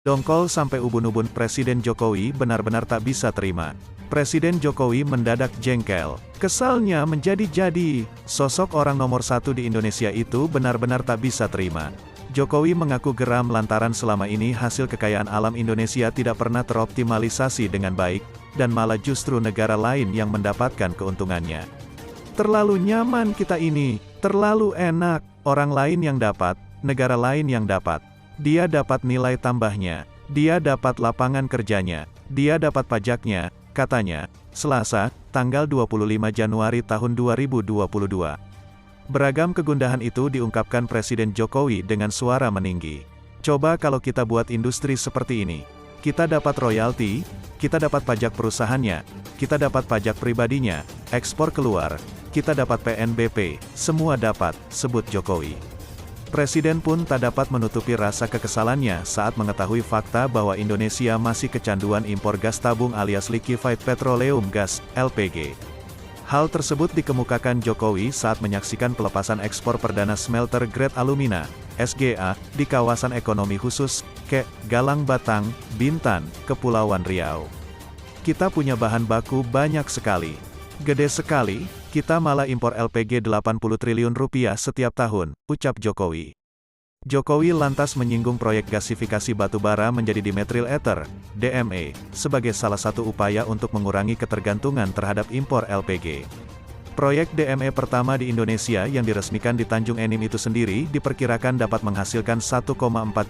Dongkol sampai ubun-ubun. Presiden Jokowi benar-benar tak bisa terima. Presiden Jokowi mendadak jengkel. Kesalnya menjadi-jadi. Sosok orang nomor satu di Indonesia itu benar-benar tak bisa terima. Jokowi mengaku geram lantaran selama ini hasil kekayaan alam Indonesia tidak pernah teroptimalisasi dengan baik, dan malah justru negara lain yang mendapatkan keuntungannya. Terlalu nyaman kita ini, terlalu enak, orang lain yang dapat, negara lain yang dapat. Dia dapat nilai tambahnya, dia dapat lapangan kerjanya, dia dapat pajaknya, katanya, Selasa, tanggal 25 Januari tahun 2022. Beragam kegundahan itu diungkapkan Presiden Jokowi dengan suara meninggi. Coba kalau kita buat industri seperti ini. Kita dapat royalti, kita dapat pajak perusahaannya, kita dapat pajak pribadinya, ekspor keluar, kita dapat PNBP, semua dapat, sebut Jokowi. Presiden pun tak dapat menutupi rasa kekesalannya saat mengetahui fakta bahwa Indonesia masih kecanduan impor gas tabung alias liquefied petroleum gas, LPG. Hal tersebut dikemukakan Jokowi saat menyaksikan pelepasan ekspor perdana smelter grade alumina, SGA, di kawasan ekonomi khusus, KE, Galang Batang, Bintan, Kepulauan Riau. Kita punya bahan baku banyak sekali. Gede sekali, kita malah impor LPG 80 triliun rupiah setiap tahun, ucap Jokowi. Jokowi lantas menyinggung proyek gasifikasi batubara menjadi dimethyl ether, DME, sebagai salah satu upaya untuk mengurangi ketergantungan terhadap impor LPG. Proyek DME pertama di Indonesia yang diresmikan di Tanjung Enim itu sendiri diperkirakan dapat menghasilkan 1,4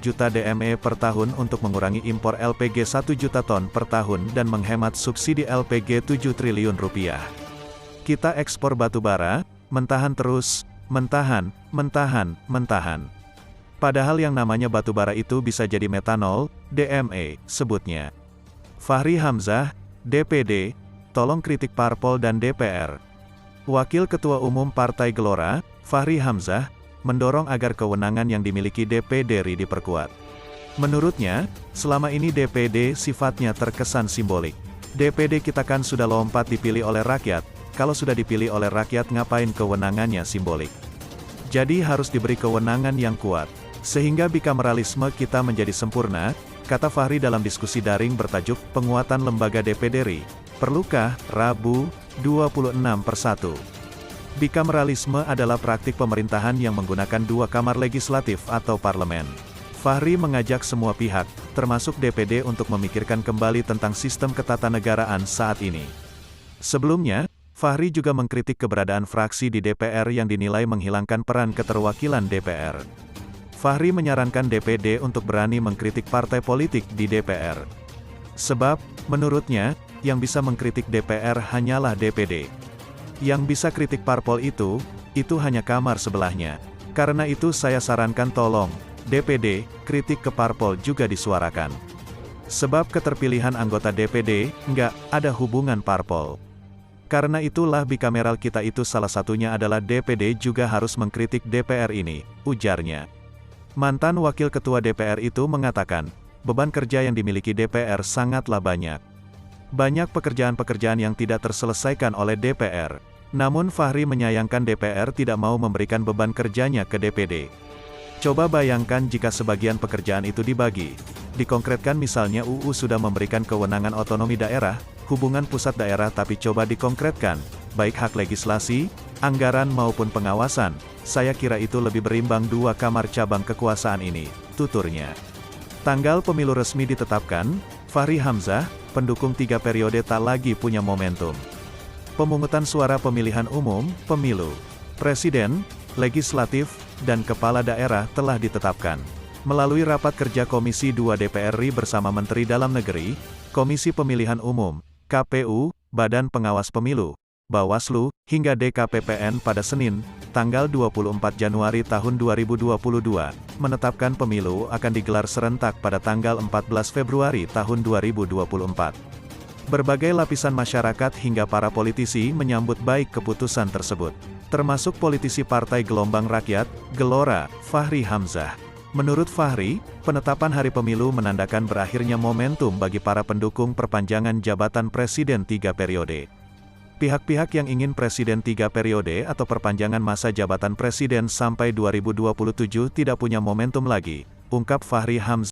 juta DME per tahun untuk mengurangi impor LPG 1 juta ton per tahun dan menghemat subsidi LPG 7 triliun rupiah. Kita ekspor batubara, mentahan terus, mentahan. Padahal yang namanya batubara itu bisa jadi metanol, DME, sebutnya. Fahri Hamzah, DPD, tolong kritik Parpol dan DPR. Wakil Ketua Umum Partai Gelora, Fahri Hamzah, mendorong agar kewenangan yang dimiliki DPD RI diperkuat. Menurutnya, selama ini DPD sifatnya terkesan simbolik. DPD kita kan sudah lompat dipilih oleh rakyat, kalau sudah dipilih oleh rakyat ngapain kewenangannya simbolik. Jadi harus diberi kewenangan yang kuat, sehingga bikameralisme kita menjadi sempurna, kata Fahri dalam diskusi daring bertajuk Penguatan Lembaga DPD RI. Perlukah, Rabu, 26/1. Bikameralisme adalah praktik pemerintahan yang menggunakan dua kamar legislatif atau parlemen. Fahri mengajak semua pihak, termasuk DPD untuk memikirkan kembali tentang sistem ketatanegaraan saat ini. Sebelumnya, Fahri juga mengkritik keberadaan fraksi di DPR yang dinilai menghilangkan peran keterwakilan DPR. Fahri menyarankan DPD untuk berani mengkritik partai politik di DPR. Sebab, menurutnya, yang bisa mengkritik DPR hanyalah DPD. Yang bisa kritik parpol itu hanya kamar sebelahnya. Karena itu saya sarankan tolong, DPD, kritik ke parpol juga disuarakan. Sebab keterpilihan anggota DPD, nggak ada hubungan parpol. Karena itulah bikameral kita itu salah satunya adalah DPD juga harus mengkritik DPR ini, ujarnya. Mantan Wakil Ketua DPR itu mengatakan, beban kerja yang dimiliki DPR sangatlah banyak. Banyak pekerjaan-pekerjaan yang tidak terselesaikan oleh DPR. Namun Fahri menyayangkan DPR tidak mau memberikan beban kerjanya ke DPD. Coba bayangkan jika sebagian pekerjaan itu dibagi. Dikonkretkan misalnya UU sudah memberikan kewenangan otonomi daerah, hubungan pusat daerah tapi coba dikonkretkan, baik hak legislasi, anggaran maupun pengawasan, saya kira itu lebih berimbang dua kamar cabang kekuasaan ini, tuturnya. Tanggal pemilu resmi ditetapkan, Fahri Hamzah, pendukung 3 periode tak lagi punya momentum. Pemungutan suara pemilihan umum, pemilu, presiden, legislatif, dan kepala daerah telah ditetapkan. Melalui rapat kerja Komisi 2 DPR RI bersama Menteri Dalam Negeri, Komisi Pemilihan Umum, KPU, Badan Pengawas Pemilu, Bawaslu, hingga DKPPN pada Senin, tanggal 24 Januari tahun 2022, menetapkan pemilu akan digelar serentak pada tanggal 14 Februari tahun 2024. Berbagai lapisan masyarakat hingga para politisi menyambut baik keputusan tersebut, termasuk politisi Partai Gelombang Rakyat, Gelora, Fahri Hamzah. Menurut Fahri, penetapan hari pemilu menandakan berakhirnya momentum bagi para pendukung perpanjangan jabatan Presiden 3 periode. Pihak-pihak yang ingin Presiden 3 periode atau perpanjangan masa jabatan Presiden sampai 2027 tidak punya momentum lagi, ungkap Fahri Hamzah.